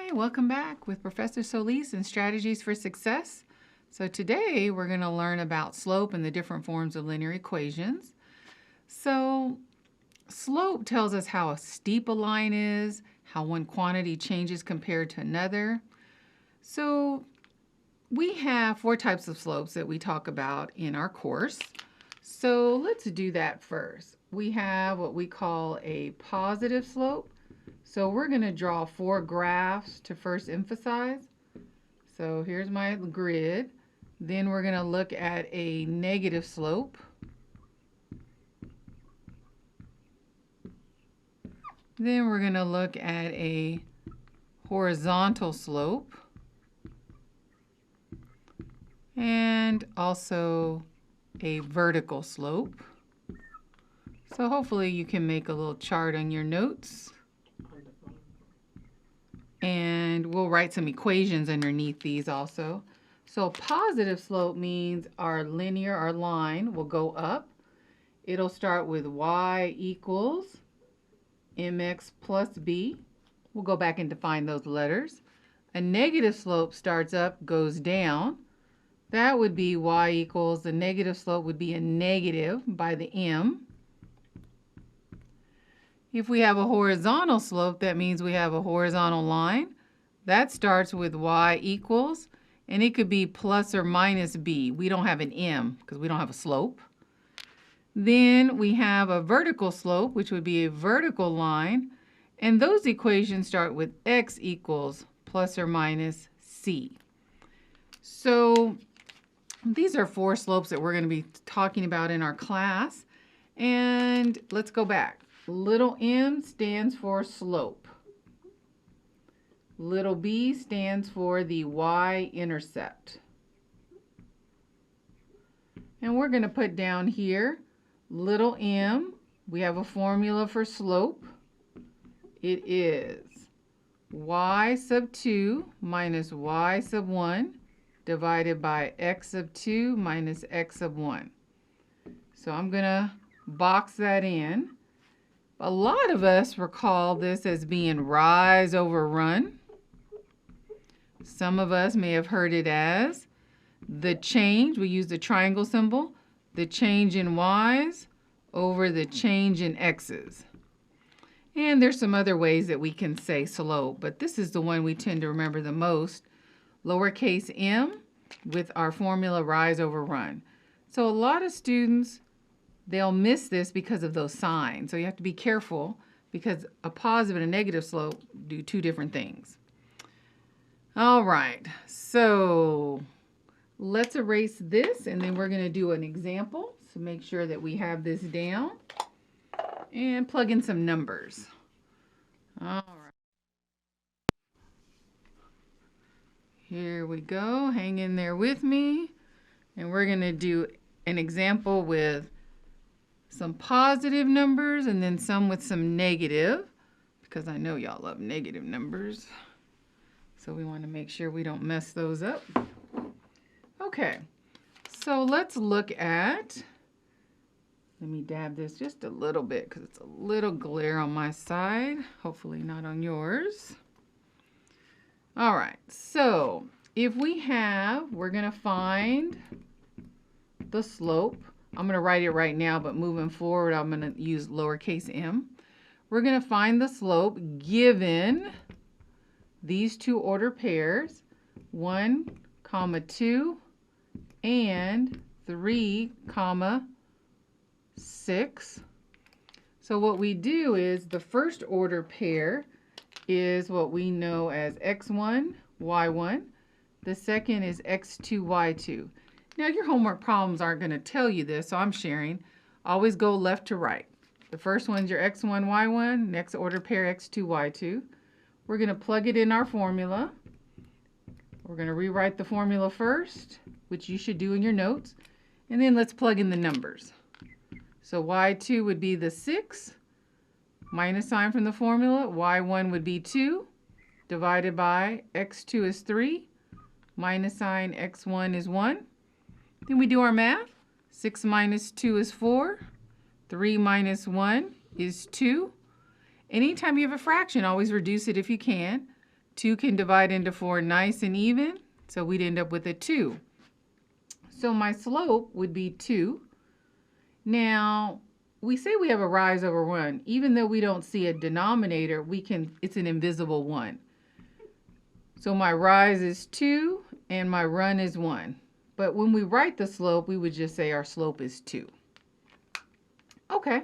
Hi, welcome back with Professor Solis and Strategies for Success. So today we're going to learn about slope and the different forms of linear equations. So slope tells us how steep a line is, how one quantity changes compared to another. So we have 4 types of slopes that we talk about in our course. So let's do that first. We have what we call a positive slope. So we're going to draw 4 graphs to first emphasize. So here's my grid. Then we're going to look at a negative slope. Then we're going to look at a horizontal slope. And also a vertical slope. So hopefully you can make a little chart on your notes. And we'll write some equations underneath these also. So positive slope means our line will go up. It'll start with y equals mx plus b. We'll go back and define those letters. A negative slope starts up, goes down. That would be y equals, the negative slope would be a negative by the m. If we have a horizontal slope, that means we have a horizontal line. That starts with y equals, and it could be plus or minus b. We don't have an m because we don't have a slope. Then we have a vertical slope, which would be a vertical line, and those equations start with x equals plus or minus c. So these are 4 slopes that we're going to be talking about in our class. And let's go back. Little m stands for slope. Little b stands for the y-intercept. And we're going to put down here, little m, we have a formula for slope. It is y sub 2 minus y sub 1 divided by x sub 2 minus x sub 1. So I'm going to box that in. A lot of us recall this as being rise over run. Some of us may have heard it as the change, we use the triangle symbol, the change in y's over the change in x's. And there's some other ways that we can say slope, but this is the one we tend to remember the most. Lowercase m with our formula rise over run. So a lot of students, they'll miss this because of those signs. So you have to be careful because a positive and a negative slope do 2 different things. All right, so let's erase this and then we're going to do an example. So make sure that we have this down and plug in some numbers. All right. Here we go. Hang in there with me. And we're going to do an example with some positive numbers and then some with some negative, because I know y'all love negative numbers. So we want to make sure we don't mess those up. Okay, so let's look at, let me dab this just a little bit because it's a little glare on my side, hopefully not on yours. All right, so if we have, we're going to find the slope. I'm going to write it right now, but moving forward, I'm going to use lowercase m. We're going to find the slope given these 2 order pairs, 1, 2, and 3, 6. So what we do is the first order pair is what we know as x1, y1. The second is x2, y2. Now your homework problems aren't going to tell you this, so I'm sharing. Always go left to right. The first one's your x1, y1, next order pair x2, y2. We're going to plug it in our formula. We're going to rewrite the formula first, which you should do in your notes, and then let's plug in the numbers. So y2 would be the 6, minus sign from the formula. y1 would be 2, divided by x2 is 3, minus sign x1 is 1. Then we do our math. 6 minus 2 is 4. 3 minus 1 is 2. Anytime you have a fraction, always reduce it if you can. 2 can divide into 4 nice and even, so we'd end up with a 2. So my slope would be 2. Now, we say we have a rise over run. Even though we don't see a denominator, it's an invisible 1. So my rise is 2 and my run is 1. But when we write the slope, we would just say our slope is 2. Okay,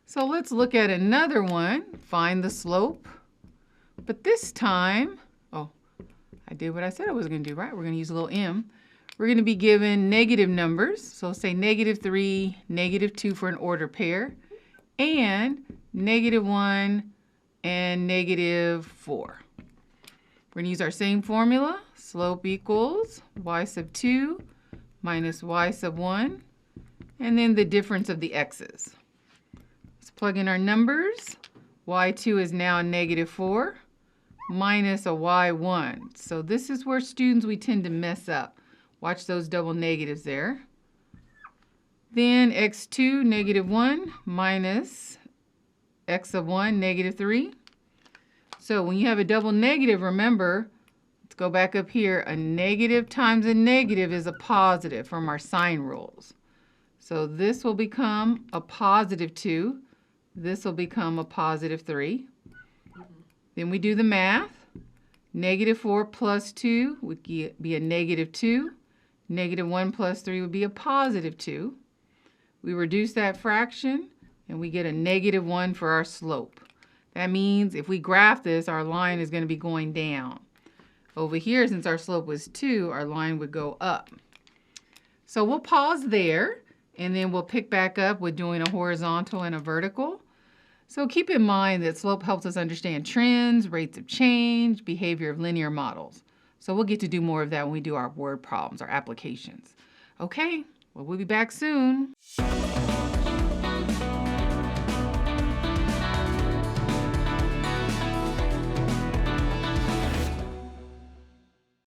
so let's look at another one. Find the slope. But this time, oh, I did what I said I was going to do, right? We're going to use a little m. We're going to be given negative numbers. So say -3, -2 for an ordered pair, and -1 and -4. We're going to use our same formula. Slope equals y sub 2 minus y sub 1, and then the difference of the x's. Let's plug in our numbers. y2 is now a -4 minus a y1. So this is where students, we tend to mess up. Watch those double negatives there. Then x2, -1 minus x sub 1, -3. So when you have a double negative, remember, let's go back up here. A negative times a negative is a positive from our sign rules. So this will become a +2. This will become a +3. Then we do the math. -4 plus 2 would be a -2. -1 plus 3 would be a +2. We reduce that fraction, and we get a -1 for our slope. That means if we graph this, our line is going to be going down. Over here, since our slope was 2, our line would go up. So we'll pause there, and then we'll pick back up with doing a horizontal and a vertical. So keep in mind that slope helps us understand trends, rates of change, behavior of linear models. So we'll get to do more of that when we do our word problems, our applications. Okay, well, we'll be back soon.